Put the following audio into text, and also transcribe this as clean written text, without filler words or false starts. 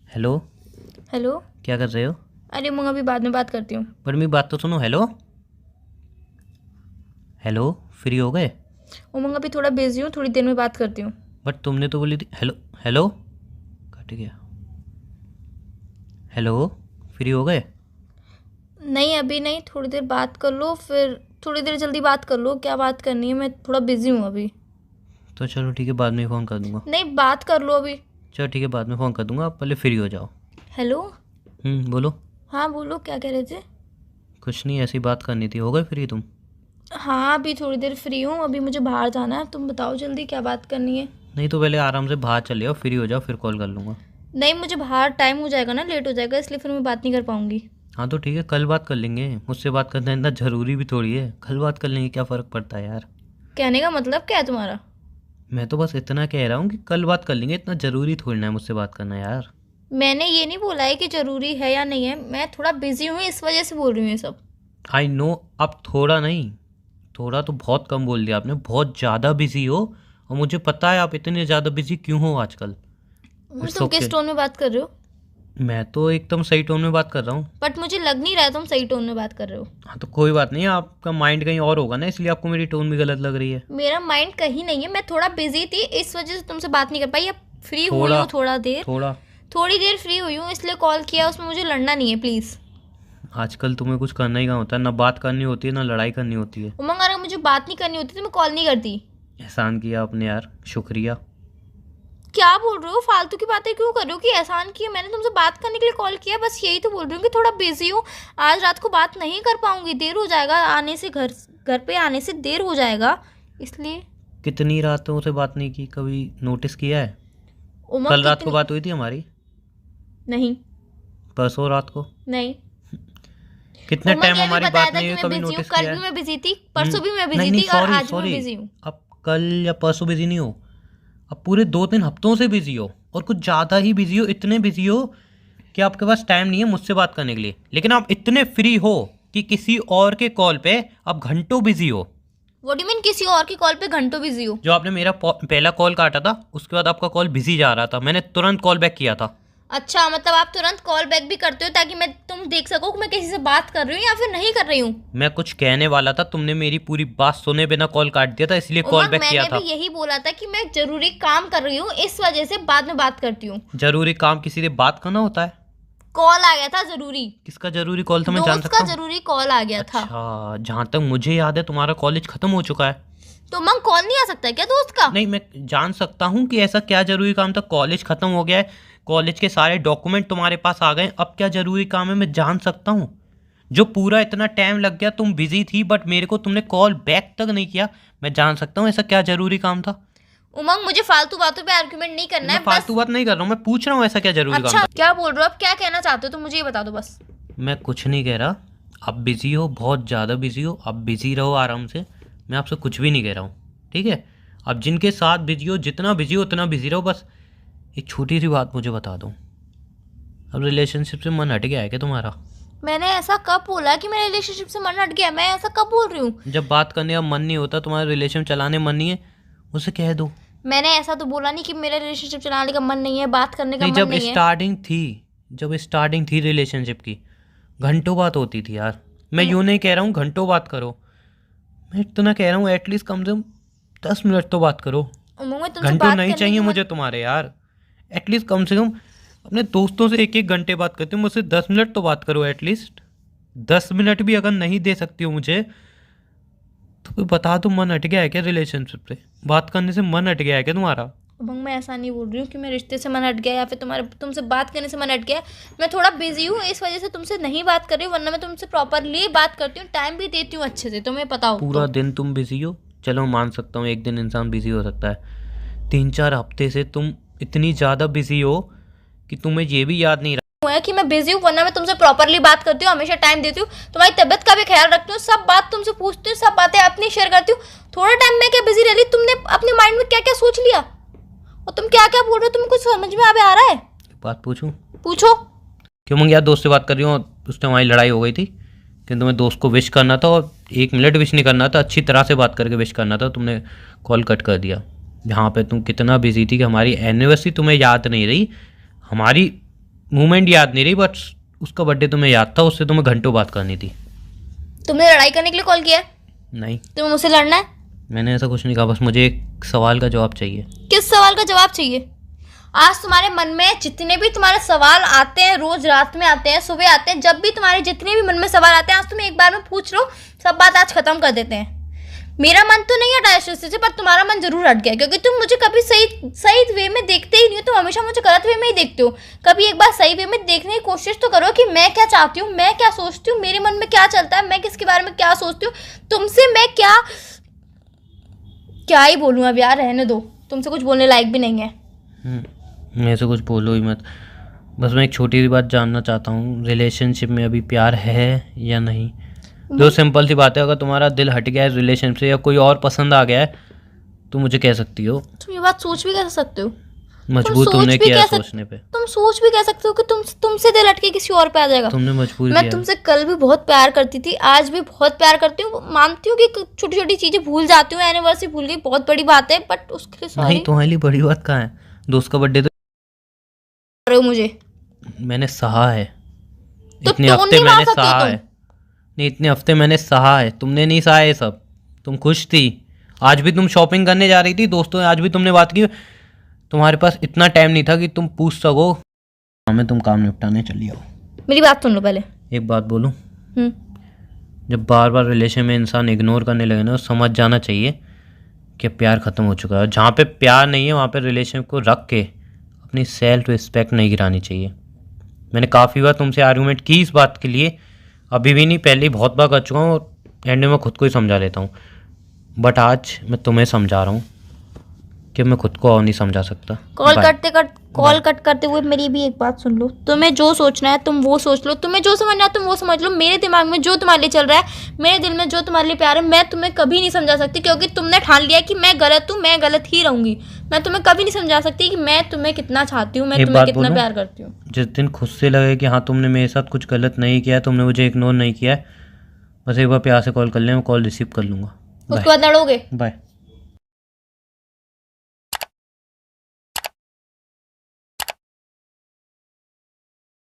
Hello. Hello. क्या कर रहे हो? अरे मैं अभी बाद में बात करती हूँ। पर मेरी बात तो सुनो। हेलो हेलो, फ्री हो गए? उमंग अभी थोड़ा बिजी हूँ, थोड़ी देर में बात करती हूँ। बट तुमने तो बोली थी। हेलो हेलो, कट गया। हेलो, फ्री हो गए? नहीं अभी नहीं, थोड़ी देर बात कर लो, फिर थोड़ी देर जल्दी बात कर लो। क्या बात करनी है? मैं थोड़ा बिजी हूँ अभी। तो चलो ठीक है, बाद में फ़ोन कर दूंगा। नहीं बात कर लो अभी। चलो ठीक है, बाद में फ़ोन कर दूंगा, आप पहले फ्री हो जाओ। हेलो। बोलो। हाँ बोलो, क्या कह रहे थे? कुछ नहीं, ऐसी बात करनी थी। हो गए फ्री तुम? हाँ अभी थोड़ी देर फ्री हूँ, अभी मुझे बाहर जाना है। तुम बताओ जल्दी क्या बात करनी है। नहीं तो पहले आराम से बाहर चले जाओ, फ्री हो जाओ, फिर कॉल कर लूँगा। नहीं मुझे बाहर टाइम हो जाएगा ना, लेट हो जाएगा, इसलिए फिर मैं बात नहीं कर पाऊँगी। हाँ तो ठीक है, कल बात कर लेंगे। मुझसे बात करना इतना ज़रूरी भी थोड़ी है। कल बात कर लेंगे, क्या फ़र्क पड़ता है यार। कहने का मतलब क्या है तुम्हारा? मैं तो बस इतना कह रहा हूँ कि कल बात कर लेंगे, इतना ज़रूरी थोड़ी ना है मुझसे बात करना यार। मैंने ये नहीं बोला है कि ज़रूरी है या नहीं है, मैं थोड़ा बिजी हूँ इस वजह से बोल रही हूँ ये सब। I know. अब थोड़ा नहीं, थोड़ा तो बहुत कम बोल दिया आपने। बहुत ज़्यादा बिजी हो, और मुझे पता है आप इतने ज़्यादा बिजी क्यों हो आजकल। इट्स तुम ओके। किस टोन में बात कर रहे हो? मैं तो एकदम सही टोन में बात कर रहा हूँ। बट मुझे लग नहीं रहा है तुम सही टोन में बात कर रहे हो। हाँ तो कोई बात नहीं, आपका माइंड कहीं और होगा ना, इसलिए आपको मेरी टोन भी गलत लग रही है। मेरा माइंड कहीं नहीं है, मैं थोड़ा बिजी थी इस वजह से तुमसे बात नहीं कर पाई। अब फ्री हुई थोड़ा हूँ थोड़ा देर, थोड़ा थोड़ी देर फ्री हुई हूँ इसलिए कॉल किया। उसमें मुझे लड़ना नहीं है प्लीज़। आजकल तुम्हें कुछ करना ही कहाँ होता है, ना बात करनी होती है ना लड़ाई करनी होती है। उमंग अगर मुझे बात नहीं करनी होती तो मैं कॉल नहीं करती। एहसान किया आपने यार, शुक्रिया। क्या बोल रहे हो? फालतू की बातें क्यों कर रहे हो कि एहसान किया? मैंने तुमसे बात करने के लिए कॉल किया, बस यही तो बोल रही हूँ कि थोड़ा बिजी हूँ। आज रात को बात नहीं कर पाऊंगी, देर हो जाएगा आने से, घर घर पे आने से देर हो जाएगा इसलिए। कितनी रातों से बात नहीं की, कभी नोटिस किया है? उमंग कल रात को कितनी? बात हुई थी हमारी? नहीं। परसों रात को? नहीं। कितने उमंग टाइम ये भी हमारी बताया बात था नहीं कि हुई, मैं कभी बिजी हूँ, नोटिस कल किया भी है? मैं बिजी थी, परसों भी मैं नहीं बिजी नहीं, थी और सॉरी आज भी मैं सॉरी। बिजी हूँ। अब कल या परसों बिजी नहीं हो, अब पूरे 2-3 हफ्तों से बिजी हो, और कुछ ज़्यादा ही बिजी हो। इतने बिजी हो कि आपके पास टाइम नहीं है मुझसे बात करने के लिए, लेकिन आप इतने फ्री हो कि किसी और के कॉल पे आप घंटों बिजी हो। व्हाट डू मीन किसी और की कॉल पे घंटों बिजी हो? जो आपने मेरा पहला कॉल काटा था, उसके बाद आपका कॉल बिजी जा रहा था, मैंने तुरंत कॉल बैक किया था। अच्छा मतलब आप तुरंत कॉल बैक भी करते हो ताकि मैं तुम देख सको कि मैं किसी से बात कर रही हूँ या फिर नहीं कर रही हूँ? मैं कुछ कहने वाला था, तुमने मेरी पूरी बात सुने बिना कॉल काट दिया था, इसलिए कॉल उमंग बैक किया मैंने भी था। यही बोला था कि मैं जरूरी काम कर रही हूँ, इस वजह से बाद में बात करती हूँ। जरूरी काम किसी से बात करना होता है? कॉल आ गया था जरूरी। किसका जरूरी कॉल था, मैं जान दोस्त का सकता हूँ? जरूरी कॉल आ गया था। अच्छा, जहाँ तक मुझे याद है तुम्हारा कॉलेज खत्म हो चुका है। तो उमंग कॉल नहीं आ सकता है क्या दोस्त का? नहीं, मैं जान सकता हूँ कि ऐसा क्या जरूरी काम था। कॉलेज खत्म हो गया है, कॉलेज के सारे डॉक्यूमेंट तुम्हारे पास आ गए, अब क्या जरूरी काम है मैं जान सकता हूँ। जो पूरा इतना टाइम लग गया, तुम बिजी थी बट मेरे को तुमने कॉल बैक तक नहीं किया, मैं जान सकता हूँ ऐसा क्या जरूरी काम था। उमंग मुझे फालतू बातों पे आर्गुमेंट नहीं करना मैं है बस। फालतू बात नहीं कर रहा हूँ, मैं पूछ रहा हूँ ऐसा क्या जरूरी काम अच्छा था। क्या बोल रहे हो? अब क्या कहना चाहते हो तो मुझे ये बता दो बस। मैं कुछ नहीं कह रहा। आप बिजी हो, बहुत ज़्यादा बिजी हो, आप बिजी रहो आराम से। मैं आपसे कुछ भी नहीं कह रहा हूँ, ठीक है? अब जिनके साथ बिजी हो, जितना बिजी हो उतना बिजी रहो। बस एक छोटी सी बात मुझे बता दो, अब रिलेशनशिप से मन हट गया है क्या तुम्हारा? मैंने ऐसा कब बोला कि मेरे रिलेशनशिप से मन हट गया? मैं ऐसा कब बोल रही हूँ? जब बात करने का मन नहीं होता, तुम्हारा रिलेशन चलाने मन नहीं है, उसे कह दो। मैंने ऐसा तो बोला नहीं कि मेरा रिलेशनशिप चलाने का मन नहीं है, बात करने का नहीं, मन जब नहीं है। स्टार्टिंग थी, जब स्टार्टिंग थी रिलेशनशिप की, घंटों बात होती थी यार। मैं यूँ नहीं कह रहा हूँ घंटों बात करो, मैं इतना कह रहा हूँ एटलीस्ट कम से कम 10 मिनट तो बात करो। उमंग में तुमसे घंटों बात नहीं करने चाहिए की मुझे तुम्हारे यार। एटलीस्ट कम से कम अपने दोस्तों से 1-1 घंटे बात करते हो, मुझसे 10 मिनट तो बात करो एटलीस्ट। 10 मिनट भी अगर नहीं दे सकती हो मुझे, तो कोई बता दो, मन हट गया है क्या रिलेशनशिप से? बात करने से मन हट गया है क्या तुम्हारा? उमंग मैं ऐसा नहीं बोल रही हूँ कि मैं रिश्ते से मन हट गया या फिर तुमसे बात करने से मन हट गया। मैं थोड़ा बिजी हूँ इस वजह से तुमसे नहीं बात कर रही हूँ, वरना मैं तुमसे प्रॉपरली बात करती हूँ, टाइम भी देती हूँ अच्छे से, तुम्हें पता हो पूरा तो। दिन तुम बिजी हो, चलो मान सकता हूँ, एक दिन इंसान बिजी हो सकता है। 3-4 हफ्ते से तुम इतनी ज़्यादा बिजी हो कि तुम्हें ये भी याद नहीं हुआ है कि मैं बिजी हूँ, वरना मैं तुमसे प्रॉपरली बात करती हूँ, हमेशा टाइम देती हूँ, तुम्हारी तबीयत का भी ख्याल रखती हूँ, सब बात तुमसे पूछती हूँ, सब बातें अपनी शेयर करती हूँ। थोड़ा टाइम में क्या बिजी रह रही? तुमने अपने माइंड में क्या क्या सोच लिया और तुम क्या क्या बोल रहे हो? तुम्हें कुछ समझ में आ रहा है? बात पूछूं? पूछो। क्यों मंग यार, दोस्त से बात कर रही हूँ, उसने हमारी लड़ाई हो गई थी कि तुम्हें दोस्त को विश करना था, और 1 मिनट विश नहीं करना था, अच्छी तरह से बात करके विश करना था, तुमने कॉल कट कर दिया। जहाँ पे तुम कितना बिजी थी कि हमारी एनिवर्सरी तुम्हें याद नहीं रही, हमारी मूवमेंट याद नहीं रही, बट उसका बर्थडे तुम्हें याद था, उससे तुम्हें घंटों बात करनी थी। तुमने लड़ाई करने के लिए कॉल किया है? नहीं, तुम्हें मुझसे लड़ना है? मैंने ऐसा कुछ नहीं कहा, बस मुझे एक सवाल का जवाब चाहिए। किस सवाल का जवाब चाहिए? आज तुम्हारे मन में जितने भी तुम्हारे सवाल आते हैं, रोज रात में आते हैं, सुबह आते हैं, जब भी तुम्हारे जितने भी मन में सवाल आते हैं, आज तुम एक बार में पूछ लो, सब बात आज खत्म कर देते हैं। मेरा मन तो नहीं हटा इस चीज़ से, पर तुम्हारा मन जरूर हट गया, क्योंकि तुम मुझे कभी सही वे में देखते ही नहीं हो। तुम हमेशा मुझे गलत वे में ही देखते हो। कभी एक बार सही वे में देखने की कोशिश तो करो कि मैं क्या चाहती हूँ, मैं क्या सोचती हूँ, मेरे मन में क्या चलता है, मैं किसके बारे में क्या सोचती हूँ। तुमसे मैं क्या ही बोलूँ अब यार, रहने दो, तुमसे कुछ बोलने लायक भी नहीं है। मेरे से कुछ बोलो ही मत। बस मैं एक छोटी सी बात जानना चाहता हूँ, रिलेशनशिप में अभी प्यार है या नहीं? जो सिंपल सी बात है, अगर तुम्हारा दिल हट गया है रिलेशनशिप से या कोई और पसंद आ गया है तो मुझे कह सकती हो। तुम ये बात सोच भी कैसे सकते हो? मजबूर तुमने किया सोचने पे। तुम सोच भी कह सकते हो कि तुमसे दिल हट के किसी और पे आ जाएगा। तुमने मजबूर मैं किया। तुमसे कल भी बहुत प्यार करती थी, आज भी बहुत प्यार करती हूँ। मानती हूँ कि छोटी छोटी चीजें भूल जाती हूँ, एनिवर्सरी भूल गई, बहुत बड़ी बात है, बट उसके लिए सॉरी। नहीं, तुम्हारे लिए बड़ी बात कहाँ है? दोस्त का बर्थडे तो मुझे मैंने सहा है, तो इतने हफ्ते मैंने सहा है। नहीं, इतने हफ्ते मैंने सहा है, तुमने नहीं सहा है सब। तुम खुश थी, आज भी तुम शॉपिंग करने जा रही थी दोस्तों, आज भी तुमने बात की। तुम्हारे पास इतना टाइम नहीं था कि तुम पूछ सको। हमें तुम काम निपटाने चली आओ। मेरी बात सुन लो पहले। एक बात बोलूं, जब बार बार रिलेशन में इंसान इग्नोर करने लगे ना, समझ जाना चाहिए कि प्यार ख़त्म हो चुका है। जहाँ पे प्यार नहीं है वहाँ पे रिलेशन को रख के अपनी सेल्फ रिस्पेक्ट नहीं गिरानी चाहिए। मैंने काफ़ी बार तुमसे आर्गूमेंट की इस बात के लिए, अभी भी नहीं, पहले ही बहुत बार कर चुका हूँ, और एंड में खुद को ही समझा लेता हूँ। बट आज मैं तुम्हें समझा रहा हूँ कि मैं खुद को और नहीं समझा सकता। कॉल कट करते हुए मेरी भी एक बात सुन लो। तुम्हें जो सोचना है तुम वो सोच लो, तुम्हें जो समझना है तुम वो समझ लो। मेरे दिमाग में जो तुम्हारे लिए चल रहा है, मेरे दिल में जो तुम्हारे लिए प्यार है, मैं तुम्हें कभी नहीं समझा सकती, क्योंकि तुमने ठान लिया कि मैं गलत हूँ, मैं गलत ही रहूंगी। मैं तुम्हें कभी नहीं समझा सकती कि मैं तुम्हें कितना चाहती हूँ, मैं तुम्हें कितना प्यार करती हूँ। जिस दिन खुद से लगे कि हाँ तुमने मेरे साथ कुछ गलत नहीं किया, तुमने मुझे इग्नोर नहीं किया, बस एक बार प्यार से कॉल कर ले, मैं कॉल रिसीव कर लूँगा। उसके बाद लड़ोगे? बाय।